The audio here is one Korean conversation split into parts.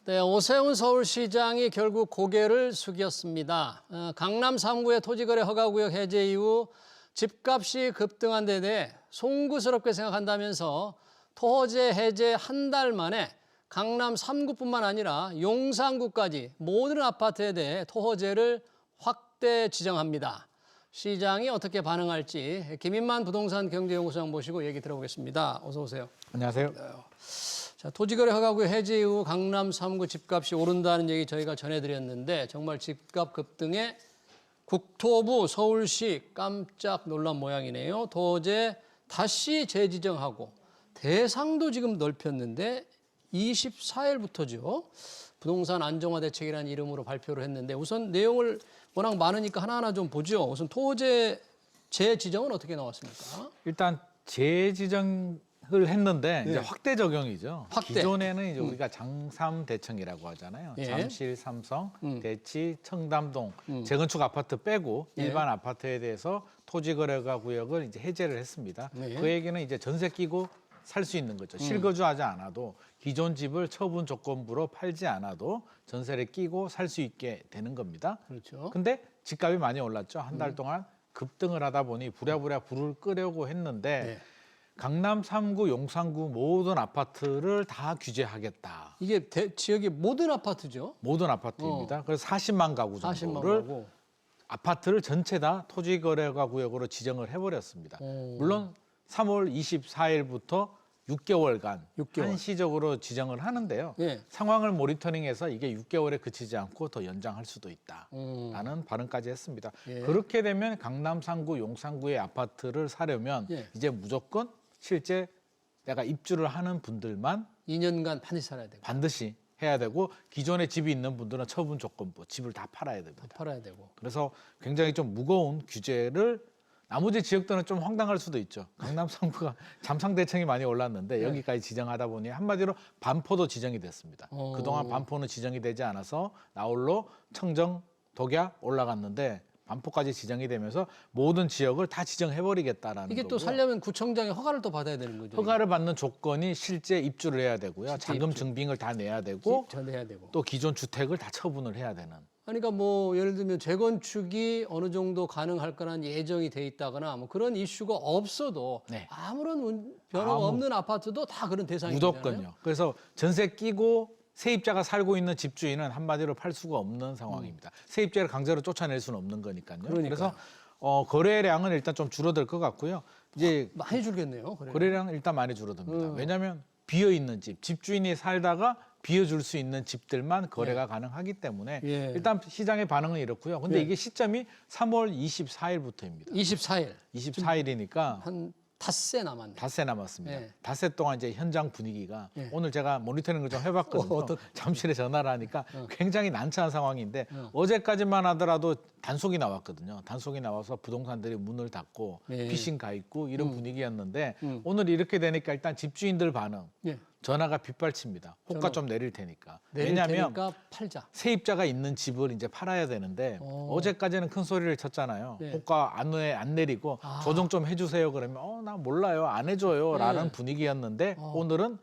네, 오세훈 서울시장이 결국 고개를 숙였습니다. 강남 3구의 토지거래 허가구역 해제 이후 집값이 급등한 데 대해 송구스럽게 생각한다면서 토호제 해제 한 달 만에 강남 3구뿐만 아니라 용산구까지 모든 아파트에 대해 토호제를 확대 지정합니다. 시장이 어떻게 반응할지 김인만 부동산 경제연구소장 모시고 얘기 들어보겠습니다. 어서 오세요. 안녕하세요. 자, 토지거래 허가구역 해제 이후 강남 3구 집값이 오른다는 얘기 저희가 전해드렸는데 정말 집값 급등에 국토부, 서울시 깜짝 놀란 모양이네요. 토호제 다시 재지정하고 대상도 지금 넓혔는데 24일부터죠. 부동산 안정화 대책이라는 이름으로 발표를 했는데 우선 내용을 워낙 많으니까 하나하나 좀 보죠. 우선 토호제 재지정은 어떻게 나왔습니까? 일단 재지정을 했는데 이제 확대 적용이죠. 확대. 기존에는 이제 우리가 장삼대청이라고 하잖아요. 예. 잠실, 삼성, 대치, 청담동 재건축 아파트 빼고 예. 일반 아파트에 대해서 토지거래가 구역을 이제 해제를 했습니다. 네. 그 얘기는 이제 전세 끼고 살 수 있는 거죠. 실거주하지 않아도 기존 집을 처분 조건부로 팔지 않아도 전세를 끼고 살 수 있게 되는 겁니다. 그렇죠. 근데 집값이 많이 올랐죠. 한 달 동안 급등을 하다 보니 부랴부랴 불을 끄려고 했는데 네. 강남 3구, 용산구 모든 아파트를 다 규제하겠다. 이게 지역의 모든 아파트죠. 모든 아파트입니다. 그래서 40만 가구 40만 정도를 가구. 아파트를 전체 다 토지거래가 구역으로 지정을 해버렸습니다. 물론 3월 24일부터 6개월간 6개월. 한시적으로 지정을 하는데요. 예. 상황을 모니터링해서 이게 6개월에 그치지 않고 더 연장할 수도 있다라는 발언까지 했습니다. 예. 그렇게 되면 강남 3구, 용산구의 아파트를 사려면 예. 이제 무조건 실제 내가 입주를 하는 분들만 2년간 반드시 살아야 되고 반드시 해야 되고 기존에 집이 있는 분들은 처분 조건부 집을 다 팔아야 됩니다. 팔아야 되고. 그래서 굉장히 좀 무거운 규제를 나머지 지역들은 좀 황당할 수도 있죠. 강남 3구가 잠상대청이 많이 올랐는데 여기까지 지정하다 보니 한마디로 반포도 지정이 됐습니다. 그동안 반포는 지정이 되지 않아서 나홀로 청정, 독야 올라갔는데 반포까지 지정이 되면서 모든 지역을 다 지정해버리겠다라는 이게 거고요. 또 살려면 구청장의 허가를 또 받아야 되는 거죠. 허가를 받는 조건이 실제 입주를 해야 되고요. 실제 자금 입주. 증빙을 다 내야 되고 전해야 되고. 또 기존 주택을 다 처분을 해야 되는. 그러니까 뭐 예를 들면 재건축이 어느 정도 가능할 거란 예정이 돼 있다거나 뭐 그런 이슈가 없어도 네. 아무런 변화가 없는 아파트도 다 그런 대상이 무조건요. 그래서 전세 끼고 세입자가 살고 있는 집주인은 한마디로 팔 수가 없는 상황입니다. 세입자를 강제로 쫓아낼 수는 없는 거니까요. 그러니까요. 그래서 거래량은 일단 좀 줄어들 것 같고요. 이제 많이 줄겠네요. 그래. 거래량은 일단 많이 줄어듭니다. 왜냐하면 비어 있는 집, 집주인이 살다가 비어줄 수 있는 집들만 거래가 가능하기 때문에 예. 일단 시장의 반응은 이렇고요. 근데 예. 이게 시점이 3월 24일부터입니다. 24일. 24일이니까 한 닷새 남았네. 닷새 남았습니다. 예. 닷새 동안 이제 현장 분위기가 예. 오늘 제가 모니터링을 좀 해봤거든요. 잠실에 전화를 하니까 굉장히 난처한 상황인데 어제까지만 하더라도 단속이 나왔거든요. 단속이 나와서 부동산들이 문을 닫고 예. 피싱 가 있고 이런 분위기였는데 오늘 이렇게 되니까 일단 집주인들 반응 예. 전화가 빗발칩니다. 호가 좀 내릴 테니까. 내릴 왜냐하면 테니까 팔자. 세입자가 있는 집을 이제 팔아야 되는데 어제까지는 큰 소리를 쳤잖아요. 네. 호가 안 내리고 조정 좀 해주세요. 그러면 나 몰라요. 안 해줘요. 라는 네. 분위기였는데 오늘은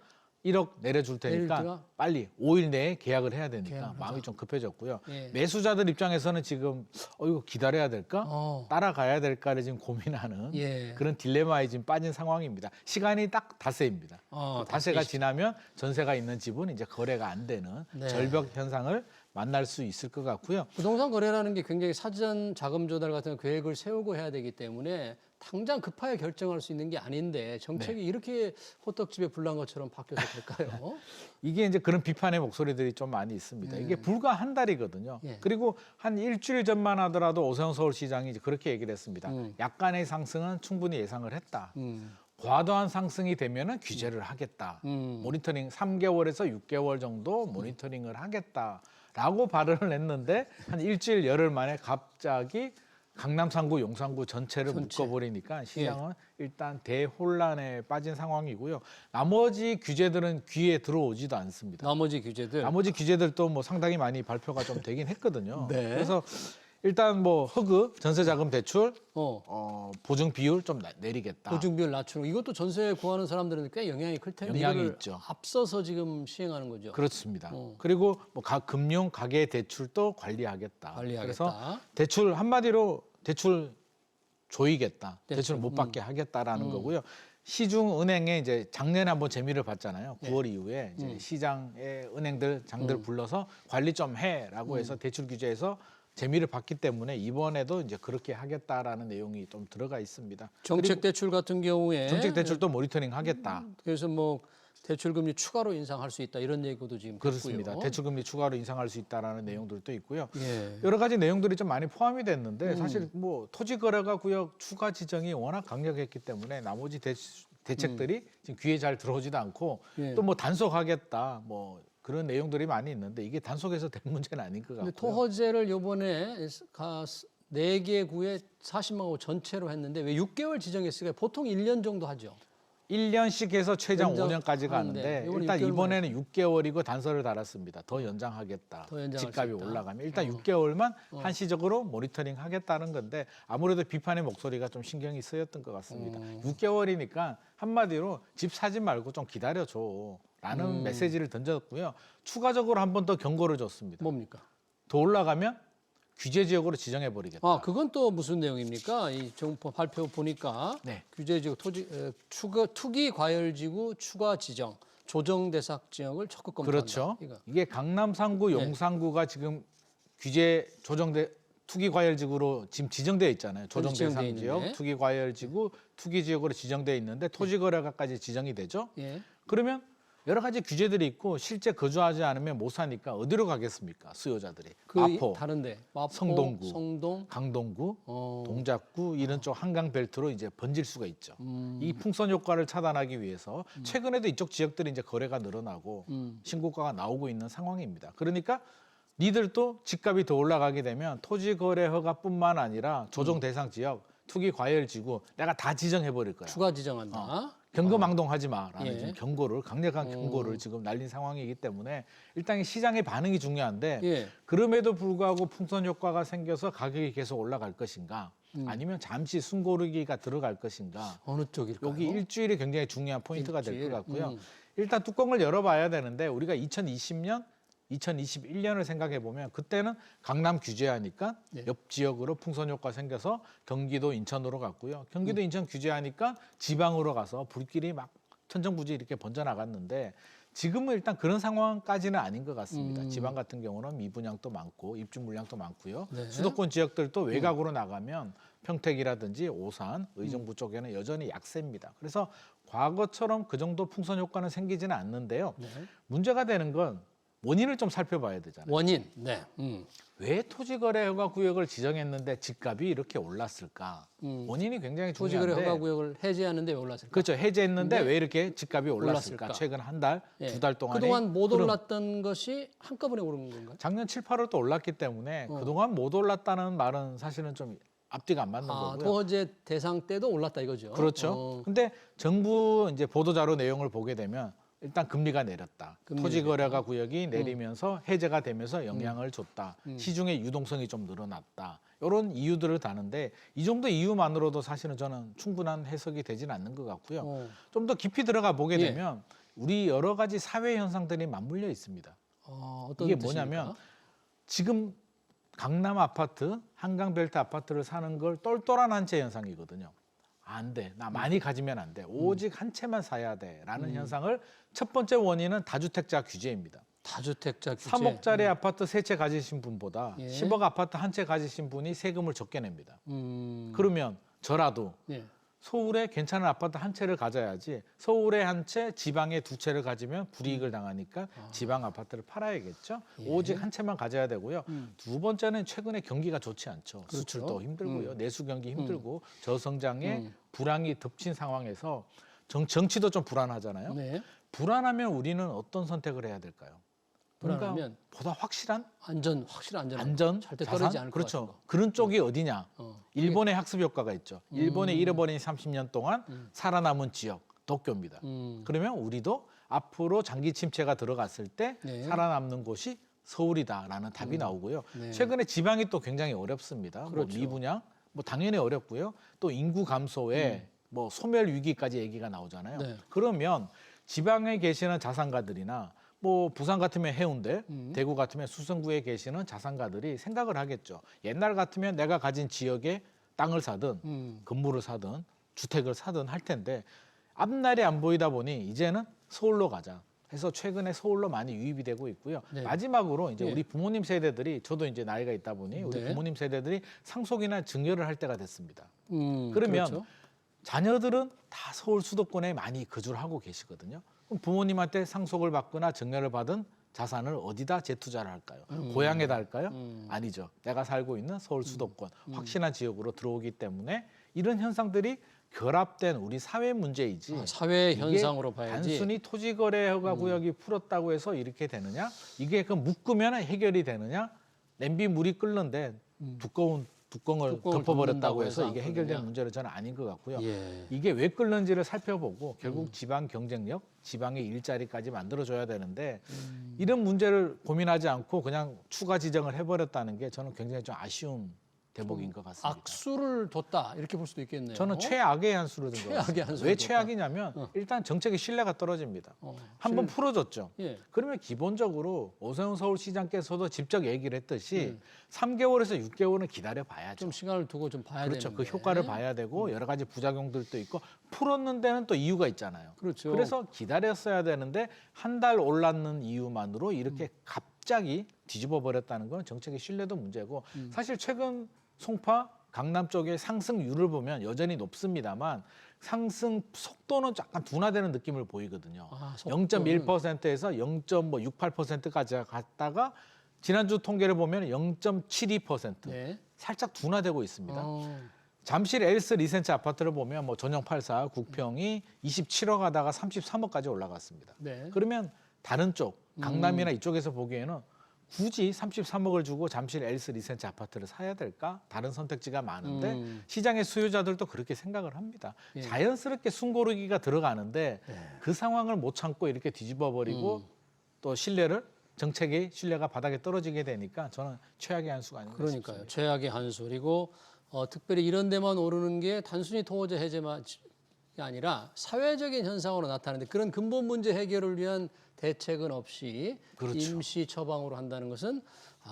1억 내려줄 테니까 내릴 빨리 5일 내에 계약을 해야 되니까 계약을 마음이 좀 급해졌고요. 예. 매수자들 입장에서는 지금 이거 기다려야 될까? 따라가야 될까를 지금 고민하는 예. 그런 딜레마에 지금 빠진 상황입니다. 시간이 딱 닷새입니다. 닷새가 지나면 전세가 있는 집은 이제 거래가 안 되는 네. 절벽 현상을 만날 수 있을 것 같고요. 부동산 거래라는 게 굉장히 사전 자금 조달 같은 계획을 세우고 해야 되기 때문에 당장 급하게 결정할 수 있는 게 아닌데 정책이 이렇게 호떡집에 불난 것처럼 바뀌어서 될까요? 이게 이제 그런 비판의 목소리들이 좀 많이 있습니다. 이게 불과 한 달이거든요. 예. 그리고 한 일주일 전만 하더라도 오세훈 서울시장이 이제 그렇게 얘기를 했습니다. 약간의 상승은 충분히 예상을 했다. 과도한 상승이 되면은 규제를 하겠다. 모니터링 3개월에서 6개월 정도 모니터링을 하겠다라고 발언을 했는데 한 일주일 열흘 만에 갑자기 강남 3구, 용산구 전체를 묶어버리니까 시장은 일단 대혼란에 빠진 상황이고요. 나머지 규제들은 귀에 들어오지도 않습니다. 나머지 규제들. 나머지 규제들도 뭐 상당히 많이 발표가 좀 되긴 했거든요. 네. 그래서 일단 뭐 허그, 전세자금 대출, 어. 보증 비율 좀 내리겠다. 보증비율 낮추는 거. 이것도 전세 구하는 사람들은 꽤 영향이 클 텐데 영향이 이거를 있죠. 앞서서 지금 시행하는 거죠. 그렇습니다. 그리고 뭐 금융, 가계 대출도 관리하겠다. 관리하겠다. 그래서 대출 한마디로 대출 조이겠다. 대출 못 받게 하겠다라는 거고요. 시중 은행에 이제 작년에 한번 재미를 봤잖아요. 9월 이후에 이제 시장의 은행들 장들 불러서 관리 좀 해라고 해서 대출 규제에서 재미를 봤기 때문에 이번에도 이제 그렇게 하겠다라는 내용이 좀 들어가 있습니다. 정책 대출 같은 경우에 정책 대출도 모니터링 하겠다. 그래서 뭐 대출 금리 추가로 인상할 수 있다 이런 얘기도 지금 그렇습니다. 있고요. 대출 금리 추가로 인상할 수 있다라는 내용들도 있고요. 예. 여러 가지 내용들이 좀 많이 포함이 됐는데 사실 뭐 토지거래가 구역 추가 지정이 워낙 강력했기 때문에 나머지 대책들이 지금 귀에 잘 들어오지도 않고 예. 또 뭐 단속하겠다 뭐 그런 내용들이 많이 있는데 이게 단속해서 될 문제는 아닌 것 근데 같고요. 토허제를 요번에 4개 구에 40만 호 전체로 했는데 왜 6개월 지정했을까요? 보통 1년 정도 하죠. 1년씩 해서 최장 연장 5년까지 하는데 가는데 이번에 일단 6개월만 이번에는 6개월이고 단서를 달았습니다. 더 연장하겠다. 더 연장할 집값이 수 있다. 올라가면 일단 6개월만 한시적으로 모니터링 하겠다는 건데 아무래도 비판의 목소리가 좀 신경이 쓰였던 것 같습니다. 6개월이니까 한마디로 집 사지 말고 좀 기다려줘 라는 메시지를 던졌고요. 추가적으로 한 번 더 경고를 줬습니다. 뭡니까? 더 올라가면 규제 지역으로 지정해 버리겠다. 아, 그건 또 무슨 내용입니까? 이 정부 발표 보니까 네. 규제지구 투기 과열지구 추가 지정, 조정 대상 지역을 적극 검토한다. 그렇죠. 이거. 이게 강남 3구, 네. 용산구가 지금 규제 조정대 투기 과열지구로 지금 지정되어 있잖아요. 조정 지정돼 대상 지역, 있는데. 투기 과열지구, 투기 지역으로 지정되어 있는데 토지 거래가까지 지정이 되죠. 예. 그러면 여러 가지 규제들이 있고 실제 거주하지 않으면 못 사니까 어디로 가겠습니까? 수요자들이. 마포, 다른데 마포, 성동구, 성동, 강동구, 어. 동작구 이런 쪽 한강 벨트로 이제 번질 수가 있죠. 이 풍선 효과를 차단하기 위해서 최근에도 이쪽 지역들이 이제 거래가 늘어나고 신고가가 나오고 있는 상황입니다. 그러니까 니들도 집값이 더 올라가게 되면 토지 거래 허가뿐만 아니라 조정 대상 지역, 투기 과열 지구 내가 다 지정해 버릴 거야. 추가 지정한다. 경거망동하지 마라는 예. 지금 경고를 강력한 경고를 지금 날린 상황이기 때문에 일단 시장의 반응이 중요한데 예. 그럼에도 불구하고 풍선 효과가 생겨서 가격이 계속 올라갈 것인가 아니면 잠시 숨고르기가 들어갈 것인가 어느 쪽일까요? 여기 일주일이 굉장히 중요한 포인트가 될 일주일. 것 같고요. 일단 뚜껑을 열어봐야 되는데 우리가 2020년 2021년을 생각해 보면 그때는 강남 규제하니까 네. 옆 지역으로 풍선 효과 생겨서 경기도 인천으로 갔고요. 경기도 인천 규제하니까 지방으로 가서 불길이 막 천정부지 이렇게 번져 나갔는데 지금은 일단 그런 상황까지는 아닌 것 같습니다. 지방 같은 경우는 미분양도 많고 입주 물량도 많고요. 네. 수도권 지역들도 외곽으로 나가면 평택이라든지 오산, 의정부 쪽에는 여전히 약세입니다. 그래서 과거처럼 그 정도 풍선 효과는 생기지는 않는데요. 네. 문제가 되는 건 원인을 좀 살펴봐야 되잖아요. 원인. 네. 왜 토지거래 허가 구역을 지정했는데 집값이 이렇게 올랐을까? 원인이 굉장히 토지거래 중요한데 허가 구역을 해제하는데 왜 올랐을까? 그렇죠. 해제했는데 근데 왜 이렇게 집값이 올랐을까? 올랐을까? 최근 한 달, 예. 두 달 동안에 그동안 못 흐름. 올랐던 것이 한꺼번에 오른 건가요? 작년 7, 8월 또 올랐기 때문에 그동안 못 올랐다는 말은 사실은 좀 앞뒤가 안 맞는 아, 거고요. 토허제 대상 때도 올랐다 이거죠. 그렇죠. 근데 정부 이제 보도자료 내용을 보게 되면 일단 금리가 내렸다. 금리가 토지 거래가 구역이 내리면서 해제가 되면서 영향을 줬다. 시중의 유동성이 좀 늘어났다. 이런 이유들을 다는데 이 정도 이유만으로도 사실은 저는 충분한 해석이 되지는 않는 것 같고요. 좀 더 깊이 들어가 보게 예. 되면 우리 여러 가지 사회 현상들이 맞물려 있습니다. 어떤 이게 뜻입니까? 뭐냐면 지금 강남 아파트, 한강벨트 아파트를 사는 걸 똘똘한 한 채 현상이거든요. 안 돼. 나 많이 가지면 안 돼. 오직 한 채만 사야 돼라는 현상을 첫 번째 원인은 다주택자 규제입니다. 다주택자 규제. 3억짜리 아파트 3채 가지신 분보다 예. 10억 아파트 한 채 가지신 분이 세금을 적게 냅니다. 그러면 저라도 예. 서울에 괜찮은 아파트 한 채를 가져야지 서울에 한 채, 지방에 두 채를 가지면 불이익을 당하니까 지방 아파트를 팔아야겠죠. 오직 한 채만 가져야 되고요. 두 번째는 최근에 경기가 좋지 않죠. 그렇죠. 수출도 힘들고요. 내수 경기 힘들고 저성장에 불황이 덮친 상황에서 정치도 좀 불안하잖아요. 네. 불안하면 우리는 어떤 선택을 해야 될까요? 뭔가 불안하면 보다 확실한 확실한 안전. 안전, 절대 자산? 떨어지지 않을 것 그렇죠. 같은 거. 그런 쪽이 어디냐? 어. 일본의 학습 효과가 있죠. 일본의 잃어버린 30년 동안 살아남은 지역 도쿄입니다. 그러면 우리도 앞으로 장기 침체가 들어갔을 때 네. 살아남는 곳이 서울이다라는 답이 나오고요. 네. 최근에 지방이 또 굉장히 어렵습니다. 그렇죠. 뭐 미분양, 뭐 당연히 어렵고요. 또 인구 감소에 뭐 소멸 위기까지 얘기가 나오잖아요. 네. 그러면 지방에 계시는 자산가들이나 뭐 부산 같으면 해운대, 대구 같으면 수성구에 계시는 자산가들이 생각을 하겠죠. 옛날 같으면 내가 가진 지역에 땅을 사든 건물을 사든 주택을 사든 할 텐데 앞날이 안 보이다 보니 이제는 서울로 가자 해서 최근에 서울로 많이 유입이 되고 있고요. 네. 마지막으로 이제 네. 우리 부모님 세대들이 저도 이제 나이가 있다 보니 우리 네. 부모님 세대들이 상속이나 증여를 할 때가 됐습니다. 그러면 그렇죠. 자녀들은 다 서울 수도권에 많이 거주를 하고 계시거든요. 그럼 부모님한테 상속을 받거나 증여를 받은 자산을 어디다 재투자를 할까요? 고향에다 할까요? 아니죠. 내가 살고 있는 서울 수도권 확실한 지역으로 들어오기 때문에 이런 현상들이 결합된 우리 사회 문제이지 사회 이게 현상으로 봐야지. 단순히 토지거래허가 구역이 풀었다고 해서 이렇게 되느냐? 이게 그 묶으면 해결이 되느냐? 냄비 물이 끓는데 두꺼운 뚜껑을 뚜껑을 덮어버렸다고 덮는다고 해서 해서 이게 안 해결된 끓느냐? 문제는 저는 아닌 것 같고요. 예. 이게 왜 끓는지를 살펴보고 결국 지방 경쟁력, 지방의 일자리까지 만들어줘야 되는데 이런 문제를 고민하지 않고 그냥 추가 지정을 해버렸다는 게 저는 굉장히 좀 아쉬운 대목인 것 같습니다. 악수를 뒀다 이렇게 볼 수도 있겠네요. 저는 최악의 한 수를 든 것 최악의 같습니다. 한 수를 왜 뒀다. 최악이냐면 일단 정책의 신뢰가 떨어집니다. 한번 풀어줬죠. 예. 그러면 기본적으로 오세훈 서울시장께서도 직접 얘기를 했듯이 3개월에서 6개월은 기다려 봐야죠. 좀 시간을 두고 좀 봐야 그렇죠. 되는데. 그 효과를 봐야 되고 여러 가지 부작용들도 있고 풀었는 데는 또 이유가 있잖아요. 그렇죠. 그래서 기다렸어야 되는데 한 달 올랐는 이유만으로 이렇게 갑자기 뒤집어 버렸다는 건 정책의 신뢰도 문제고 사실 최근 송파, 강남 쪽의 상승률을 보면 여전히 높습니다만 상승 속도는 약간 둔화되는 느낌을 보이거든요. 아, 속도는. 0.1%에서 0.68%까지 갔다가 지난주 통계를 보면 0.72% 네. 살짝 둔화되고 있습니다. 어. 잠실 엘스 리센츠 아파트를 보면 뭐 전용 84 국평이 27억 하다가 33억까지 올라갔습니다. 네. 그러면 다른 쪽 강남이나 이쪽에서 보기에는 굳이 33억을 주고 잠실 엘스 리센츠 아파트를 사야 될까? 다른 선택지가 많은데 시장의 수요자들도 그렇게 생각을 합니다. 예. 자연스럽게 숨고르기가 들어가는데 그 상황을 못 참고 이렇게 뒤집어 버리고 또 정책의 신뢰가 바닥에 떨어지게 되니까 저는 최악의 한 수가 아닌가 그러니까요. 싶습니다. 최악의 한 수. 그리고 특별히 이런 데만 오르는 게 단순히 토호제 해제만 아니라 사회적인 현상으로 나타나는데 그런 근본 문제 해결을 위한 대책은 없이 그렇죠. 임시 처방으로 한다는 것은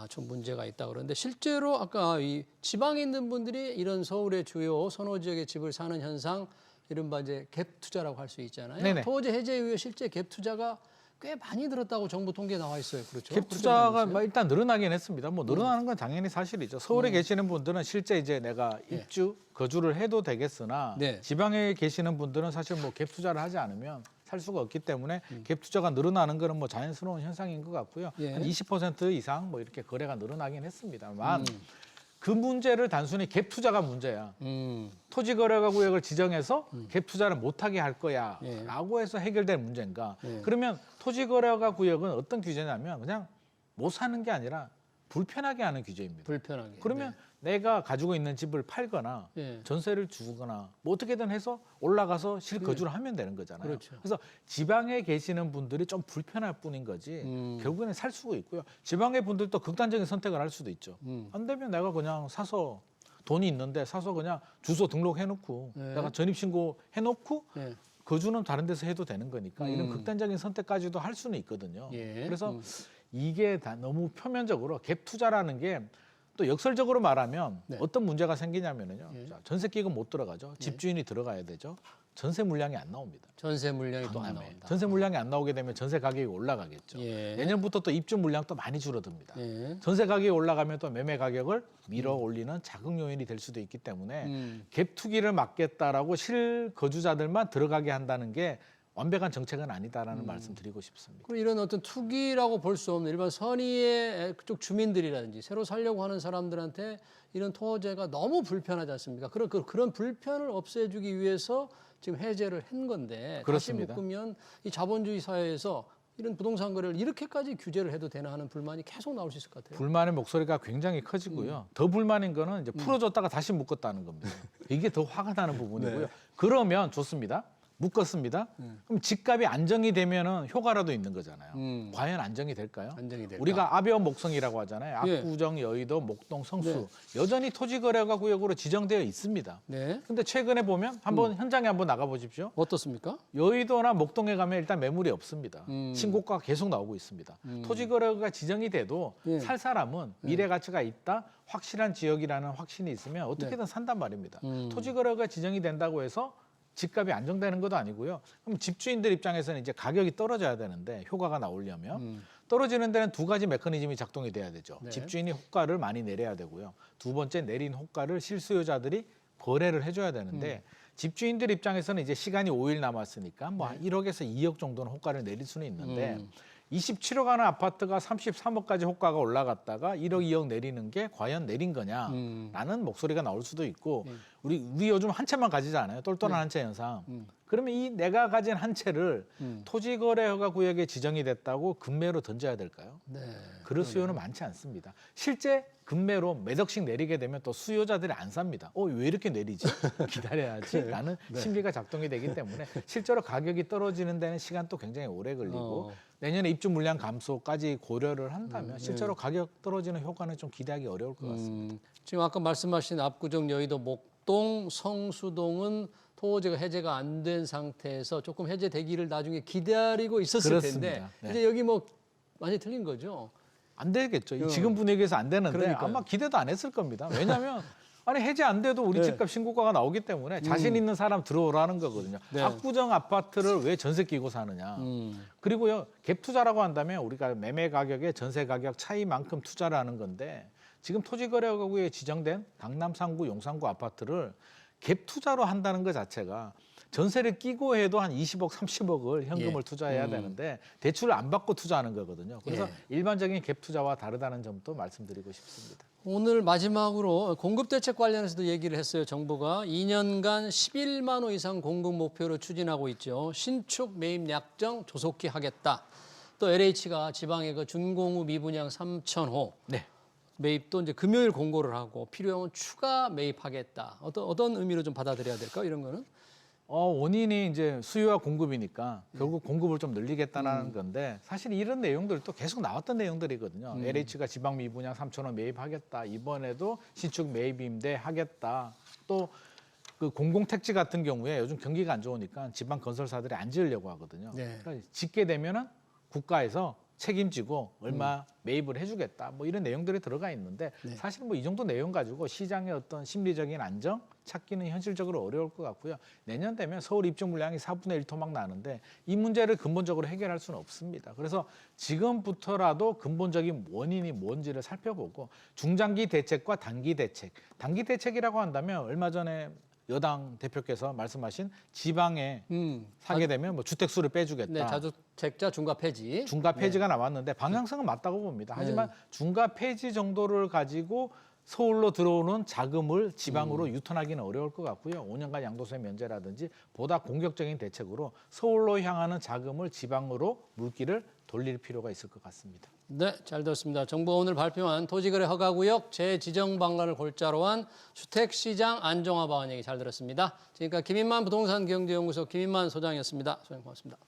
좀 문제가 있다 그러는데 실제로 아까 이 지방에 있는 분들이 이런 서울의 주요 선호 지역의 집을 사는 현상 이른바 이제 갭 투자라고 할 수 있잖아요. 네네. 토호제 해제 이후에 실제 갭 투자가 꽤 많이 늘었다고 정부 통계에 나와 있어요. 그렇죠? 갭 투자가 뭐 일단 늘어나긴 했습니다. 뭐 늘어나는 건 당연히 사실이죠. 서울에 계시는 분들은 실제 이제 내가 입주, 거주를 해도 되겠으나 네. 지방에 계시는 분들은 사실 뭐 갭 투자를 하지 않으면 살 수가 없기 때문에 갭 투자가 늘어나는 거는 뭐 자연스러운 현상인 것 같고요. 예. 한 20% 이상 뭐 이렇게 거래가 늘어나긴 했습니다만 그 문제를 단순히 갭 투자가 문제야. 토지거래가 구역을 지정해서 갭 투자를 못하게 할 거야라고 해서 해결될 문제인가? 예. 그러면 토지거래가 구역은 어떤 규제냐면 그냥 못 사는 게 아니라 불편하게 하는 규제입니다. 불편하게. 그러면 내가 가지고 있는 집을 팔거나 예. 전세를 주거나 뭐 어떻게든 해서 올라가서 실거주를 하면 되는 거잖아요. 그렇죠. 그래서 지방에 계시는 분들이 좀 불편할 뿐인 거지 결국에는 살 수가 있고요. 지방의 분들도 극단적인 선택을 할 수도 있죠. 안 되면 내가 그냥 사서 돈이 있는데 사서 그냥 주소 등록해놓고 네. 내가 전입신고 해놓고 예. 거주는 다른 데서 해도 되는 거니까 이런 극단적인 선택까지도 할 수는 있거든요. 예. 그래서 이게 다 너무 표면적으로 갭 투자라는 게 또 역설적으로 말하면 네. 어떤 문제가 생기냐면요. 예. 자, 전세 기금 못 들어가죠. 집주인이 들어가야 되죠. 전세 물량이 안 나옵니다. 전세 물량이 또 안 강남에. 나온다. 전세 물량이 안 나오게 되면 전세 가격이 올라가겠죠. 예. 내년부터 또 입주 물량 또 많이 줄어듭니다. 예. 전세 가격이 올라가면 또 매매 가격을 밀어 올리는 자극 요인이 될 수도 있기 때문에 갭 투기를 막겠다라고 실거주자들만 들어가게 한다는 게 완벽한 정책은 아니다라는 말씀 드리고 싶습니다. 그리고 이런 어떤 투기라고 볼 수 없는 일반 선의의 그쪽 주민들이라든지 새로 살려고 하는 사람들한테 이런 토호제가 너무 불편하지 않습니까? 그런 불편을 없애주기 위해서 지금 해제를 한 건데 그렇습니다. 다시 묶으면 이 자본주의 사회에서 이런 부동산 거래를 이렇게까지 규제를 해도 되나 하는 불만이 계속 나올 수 있을 것 같아요. 불만의 목소리가 굉장히 커지고요. 더 불만인 거는 이제 풀어줬다가 다시 묶었다는 겁니다. 이게 더 화가 나는 부분이고요. 그러면 좋습니다. 묶었습니다. 그럼 집값이 안정이 되면은 효과라도 있는 거잖아요. 과연 안정이 될까요? 안정이 될까? 우리가 압여 목성이라고 하잖아요. 예. 압구정, 여의도, 목동, 성수 여전히 토지거래가 구역으로 지정되어 있습니다. 네. 근데 최근에 보면 한번 현장에 한번 나가 보십시오. 어떻습니까? 여의도나 목동에 가면 일단 매물이 없습니다. 신고가가 계속 나오고 있습니다. 토지거래가 지정이 돼도 예. 살 사람은 미래 가치가 있다, 확실한 지역이라는 확신이 있으면 어떻게든 산단 말입니다. 토지거래가 지정이 된다고 해서 집값이 안정되는 것도 아니고요. 그럼 집주인들 입장에서는 이제 가격이 떨어져야 되는데 효과가 나오려면 떨어지는 데는 두 가지 메커니즘이 작동이 돼야 되죠. 네. 집주인이 호가를 많이 내려야 되고요. 두 번째 내린 호가를 실수요자들이 거래를 해줘야 되는데 집주인들 입장에서는 이제 시간이 5일 남았으니까 뭐 1억에서 2억 정도는 호가를 내릴 수는 있는데 27억 하는 아파트가 33억까지 호가가 올라갔다가 1억, 2억 내리는 게 과연 내린 거냐라는 목소리가 나올 수도 있고 우리 요즘 한 채만 가지잖아요. 똘똘한 한 채 현상. 그러면 이 내가 가진 한 채를 토지거래허가 구역에 지정이 됐다고 급매로 던져야 될까요? 네. 그럴 수요는 많지 않습니다. 실제 급매로 몇 억씩 내리게 되면 또 수요자들이 안 삽니다. 왜 이렇게 내리지? 기다려야지. 라는 심리가 작동이 되기 때문에 실제로 가격이 떨어지는 데는 시간 또 굉장히 오래 걸리고 내년에 입주 물량 감소까지 고려를 한다면 실제로 가격 떨어지는 효과는 좀 기대하기 어려울 것 같습니다. 지금 아까 말씀하신 압구정, 여의도, 목동, 성수동은 토지가 해제가 안 된 상태에서 조금 해제되기를 나중에 기다리고 있었을 그렇습니다. 텐데 네. 이제 여기 뭐 많이 틀린 거죠. 안 되겠죠. 지금 분위기에서 안 되는데 그러니까요. 아마 기대도 안 했을 겁니다. 왜냐하면 아니 해제 안 돼도 우리 네. 집값 신고가가 나오기 때문에 자신 있는 사람 들어오라는 거거든요. 네. 압구정 아파트를 왜 전세 끼고 사느냐. 그리고요 갭 투자라고 한다면 우리가 매매 가격에 전세 가격 차이만큼 투자를 하는 건데 지금 토지거래구에 지정된 강남 3구, 용산구 아파트를 갭 투자로 한다는 것 자체가 전세를 끼고 해도 한 20억, 30억을 현금을 투자해야 되는데 대출을 안 받고 투자하는 거거든요. 그래서 일반적인 갭 투자와 다르다는 점도 말씀드리고 싶습니다. 오늘 마지막으로 공급 대책 관련해서도 얘기를 했어요. 정부가 2년간 11만 호 이상 공급 목표로 추진하고 있죠. 신축 매입 약정 조속히 하겠다. 또 LH가 지방에 그 준공후 미분양 3,000호 네. 매입도 이제 금요일 공고를 하고 필요하면 추가 매입하겠다. 어떤 의미로 좀 받아들여야 될까? 이런 거는? 원인이 이제 수요와 공급이니까 결국 공급을 좀 늘리겠다는 건데 사실 이런 내용들도 계속 나왔던 내용들이거든요. LH가 지방 미분양 3,000원 매입하겠다. 이번에도 신축 매입 임대 하겠다. 또 그 공공택지 같은 경우에 요즘 경기가 안 좋으니까 지방 건설사들이 안 지으려고 하거든요. 네. 그러니까 짓게 되면은 국가에서 책임지고 얼마 매입을 해주겠다. 뭐 이런 내용들이 들어가 있는데 사실 뭐 이 정도 내용 가지고 시장의 어떤 심리적인 안정 찾기는 현실적으로 어려울 것 같고요. 내년 되면 서울 입주 물량이 4분의 1 토막 나는데 이 문제를 근본적으로 해결할 수는 없습니다. 그래서 지금부터라도 근본적인 원인이 뭔지를 살펴보고 중장기 대책과 단기 대책. 단기 대책이라고 한다면 얼마 전에 여당 대표께서 말씀하신 지방에 사게 되면 뭐 주택 수를 빼주겠다. 네, 다주택자 중과 폐지. 중과 폐지가 나왔는데 방향성은 맞다고 봅니다. 하지만 중과 폐지 정도를 가지고 서울로 들어오는 자금을 지방으로 유턴하기는 어려울 것 같고요. 5년간 양도세 면제라든지 보다 공격적인 대책으로 서울로 향하는 자금을 지방으로 물기를 돌릴 필요가 있을 것 같습니다. 네, 잘 들었습니다. 정부가 오늘 발표한 토지거래 허가구역 재지정 방안을 골자로 한 주택시장 안정화 방안 얘기 잘 들었습니다. 지금까지 김인만 부동산 경제연구소 김인만 소장이었습니다. 소장님 고맙습니다.